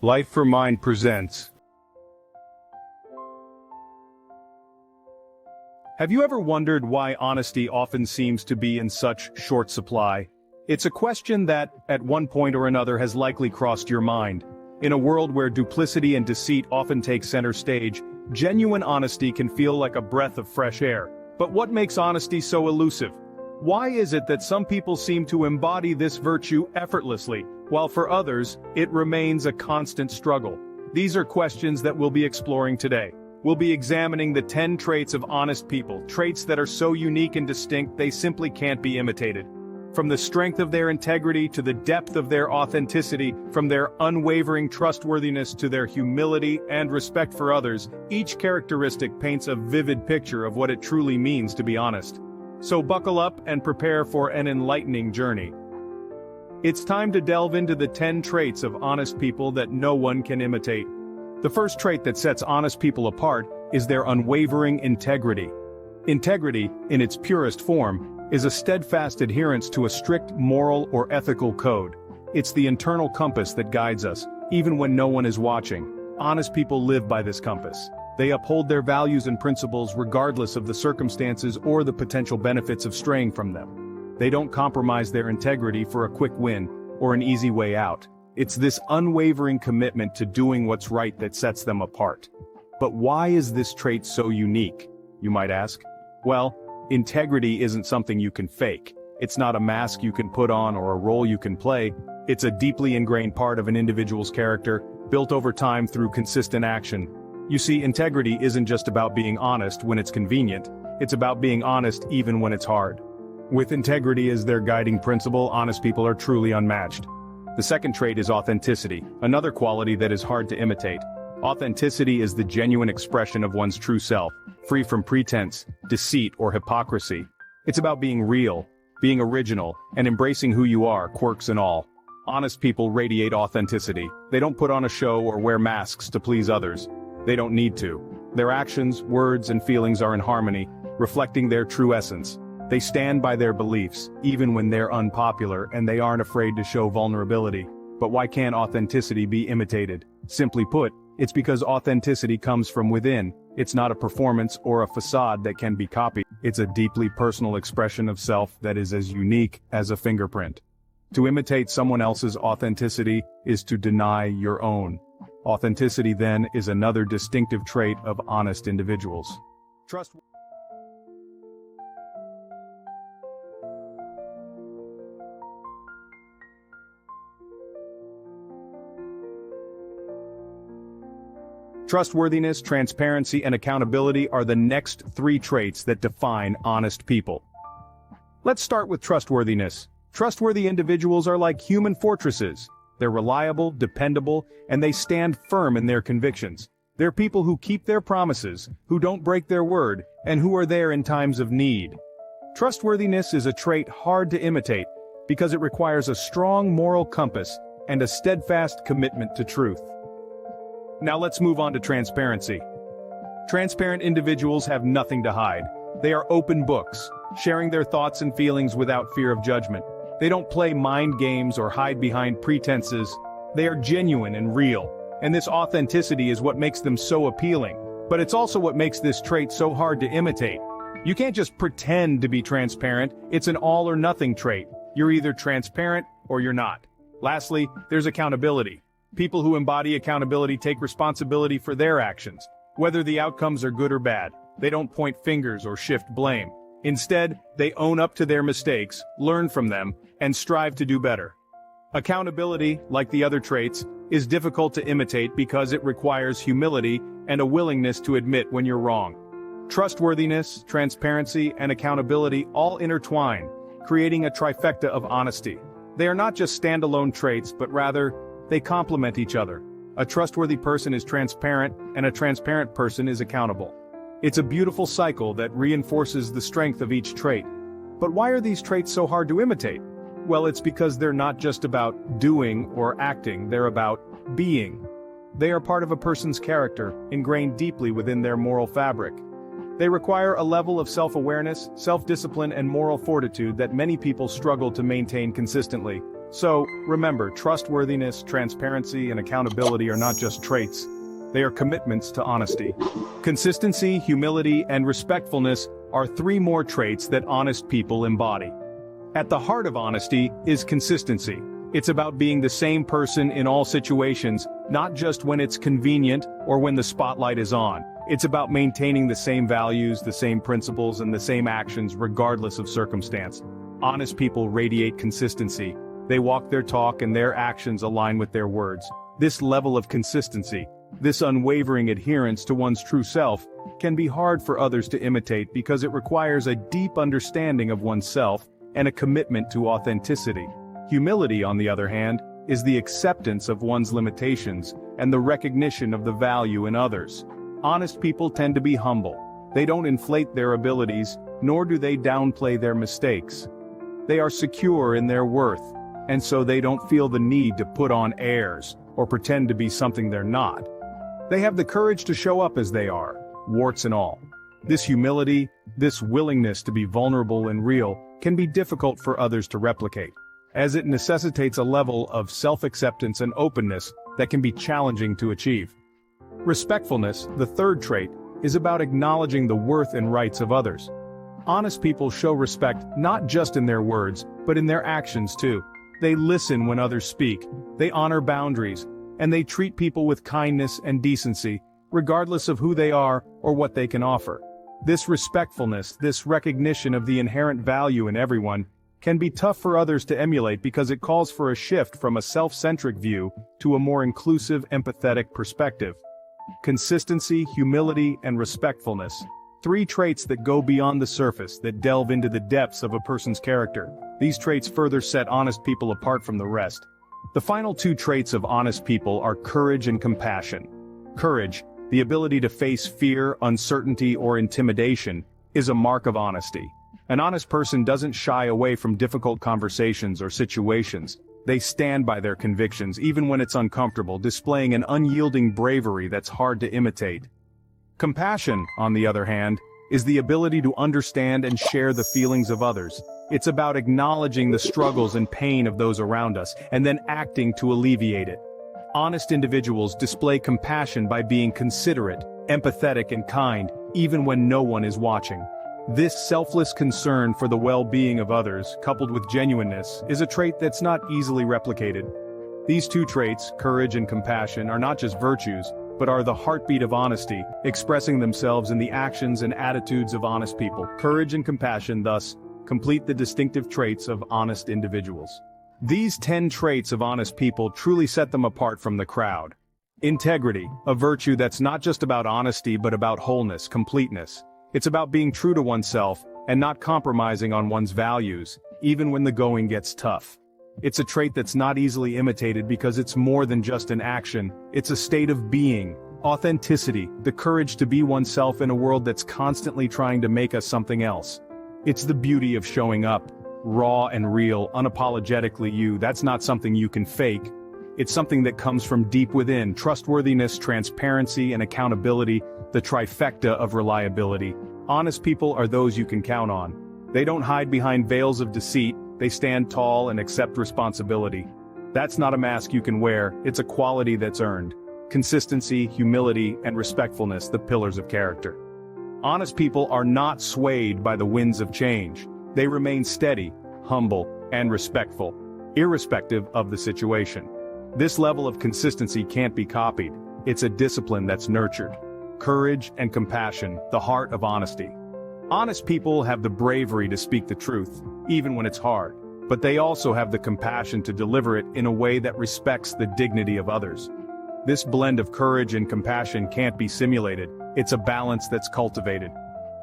Life for Mind presents. Have you ever wondered why honesty often seems to be in such short supply? It's a question that, at one point or another, has likely crossed your mind. In a world where duplicity and deceit often take center stage, genuine honesty can feel like a breath of fresh air. But what makes honesty so elusive? Why is it that some people seem to embody this virtue effortlessly, while for others, it remains a constant struggle? These are questions that we'll be exploring today. We'll be examining the 10 traits of honest people, traits that are so unique and distinct they simply can't be imitated. From the strength of their integrity to the depth of their authenticity, from their unwavering trustworthiness to their humility and respect for others, each characteristic paints a vivid picture of what it truly means to be honest. So buckle up and prepare for an enlightening journey. It's time to delve into the 10 traits of honest people that no one can imitate. The first trait that sets honest people apart is their unwavering integrity. Integrity, in its purest form, is a steadfast adherence to a strict moral or ethical code. It's the internal compass that guides us, even when no one is watching. Honest people live by this compass. They uphold their values and principles regardless of the circumstances or the potential benefits of straying from them. They don't compromise their integrity for a quick win or an easy way out. It's this unwavering commitment to doing what's right that sets them apart. But why is this trait so unique, you might ask? Well, integrity isn't something you can fake. It's not a mask you can put on or a role you can play. It's a deeply ingrained part of an individual's character, built over time through consistent action. You see, integrity isn't just about being honest when it's convenient, it's about being honest even when it's hard. With integrity as their guiding principle, honest people are truly unmatched. The second trait is authenticity, another quality that is hard to imitate. Authenticity is the genuine expression of one's true self, free from pretense, deceit, or hypocrisy. It's about being real, being original, and embracing who you are, quirks and all. Honest people radiate authenticity. They don't put on a show or wear masks to please others. They don't need to. Their actions, words, and feelings are in harmony, reflecting their true essence. They stand by their beliefs, even when they're unpopular, and they aren't afraid to show vulnerability. But why can't authenticity be imitated? Simply put, it's because authenticity comes from within. It's not a performance or a facade that can be copied. It's a deeply personal expression of self that is as unique as a fingerprint. To imitate someone else's authenticity is to deny your own. Authenticity, then, is another distinctive trait of honest individuals. Trustworthiness, transparency, and accountability are the next 3 traits that define honest people. Let's start with trustworthiness. Trustworthy individuals are like human fortresses. They're reliable, dependable, and they stand firm in their convictions. They're people who keep their promises, who don't break their word, and who are there in times of need. Trustworthiness is a trait hard to imitate because it requires a strong moral compass and a steadfast commitment to truth. Now let's move on to transparency. Transparent individuals have nothing to hide. They are open books, sharing their thoughts and feelings without fear of judgment. They don't play mind games or hide behind pretenses. They are genuine and real, and this authenticity is what makes them so appealing. But it's also what makes this trait so hard to imitate. You can't just pretend to be transparent. It's an all or nothing trait. You're either transparent or you're not. Lastly, there's accountability. People who embody accountability take responsibility for their actions, whether the outcomes are good or bad. They don't point fingers or shift blame. Instead, they own up to their mistakes, learn from them, and strive to do better. Accountability, like the other traits, is difficult to imitate because it requires humility and a willingness to admit when you're wrong. Trustworthiness, transparency, and accountability all intertwine, creating a trifecta of honesty. They are not just standalone traits, but rather, they complement each other. A trustworthy person is transparent, and a transparent person is accountable. It's a beautiful cycle that reinforces the strength of each trait. But why are these traits so hard to imitate? Well, it's because they're not just about doing or acting, they're about being. They are part of a person's character, ingrained deeply within their moral fabric. They require a level of self-awareness, self-discipline, and moral fortitude that many people struggle to maintain consistently. So, remember, trustworthiness, transparency, and accountability are not just traits. They are commitments to honesty. Consistency, humility, and respectfulness are 3 more traits that honest people embody. At the heart of honesty is consistency. It's about being the same person in all situations, not just when it's convenient or when the spotlight is on. It's about maintaining the same values, the same principles, and the same actions regardless of circumstance. Honest people radiate consistency. They walk their talk and their actions align with their words. This level of consistency, this unwavering adherence to one's true self, can be hard for others to imitate because it requires a deep understanding of oneself and a commitment to authenticity. Humility, on the other hand, is the acceptance of one's limitations and the recognition of the value in others. Honest people tend to be humble. They don't inflate their abilities, nor do they downplay their mistakes. They are secure in their worth, and so they don't feel the need to put on airs or pretend to be something they're not. They have the courage to show up as they are, warts and all. This humility, this willingness to be vulnerable and real, can be difficult for others to replicate, as it necessitates a level of self-acceptance and openness that can be challenging to achieve. Respectfulness, the 3rd trait, is about acknowledging the worth and rights of others. Honest people show respect not just in their words, but in their actions too. They listen when others speak, they honor boundaries, and they treat people with kindness and decency, regardless of who they are or what they can offer. This respectfulness, this recognition of the inherent value in everyone, can be tough for others to emulate because it calls for a shift from a self-centric view to a more inclusive, empathetic perspective. Consistency, humility, and respectfulness. 3 traits that go beyond the surface, that delve into the depths of a person's character. These traits further set honest people apart from the rest. The final 2 traits of honest people are courage and compassion. Courage, the ability to face fear, uncertainty, or intimidation, is a mark of honesty. An honest person doesn't shy away from difficult conversations or situations. They stand by their convictions even when it's uncomfortable, displaying an unyielding bravery that's hard to imitate. Compassion, on the other hand, is the ability to understand and share the feelings of others. It's about acknowledging the struggles and pain of those around us, and then acting to alleviate it. Honest individuals display compassion by being considerate, empathetic, and kind, even when no one is watching. This selfless concern for the well-being of others, coupled with genuineness, is a trait that's not easily replicated. These 2 traits, courage and compassion, are not just virtues, but are the heartbeat of honesty, expressing themselves in the actions and attitudes of honest people. Courage and compassion, thus, complete the distinctive traits of honest individuals. These 10 traits of honest people truly set them apart from the crowd. Integrity, a virtue that's not just about honesty but about wholeness, completeness. It's about being true to oneself and not compromising on one's values, even when the going gets tough. It's a trait that's not easily imitated because it's more than just an action, it's a state of being. Authenticity, the courage to be oneself in a world that's constantly trying to make us something else. It's the beauty of showing up, raw and real, unapologetically you. That's not something you can fake. It's something that comes from deep within. Trustworthiness, transparency, and accountability, the trifecta of reliability. Honest people are those you can count on. They don't hide behind veils of deceit, they stand tall and accept responsibility. That's not a mask you can wear, it's a quality that's earned. Consistency, humility, and respectfulness, the pillars of character. Honest people are not swayed by the winds of change. They remain steady, humble, and respectful, irrespective of the situation. This level of consistency can't be copied. It's a discipline that's nurtured. Courage and compassion, the heart of honesty. Honest people have the bravery to speak the truth, even when it's hard, but they also have the compassion to deliver it in a way that respects the dignity of others. This blend of courage and compassion can't be simulated, it's a balance that's cultivated.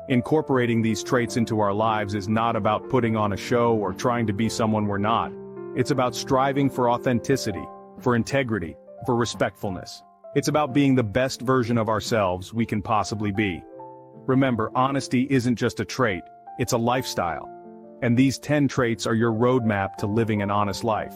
Incorporating these traits into our lives is not about putting on a show or trying to be someone we're not. It's about striving for authenticity, for integrity, for respectfulness. It's about being the best version of ourselves we can possibly be. Remember, honesty isn't just a trait, it's a lifestyle. And these 10 traits are your roadmap to living an honest life.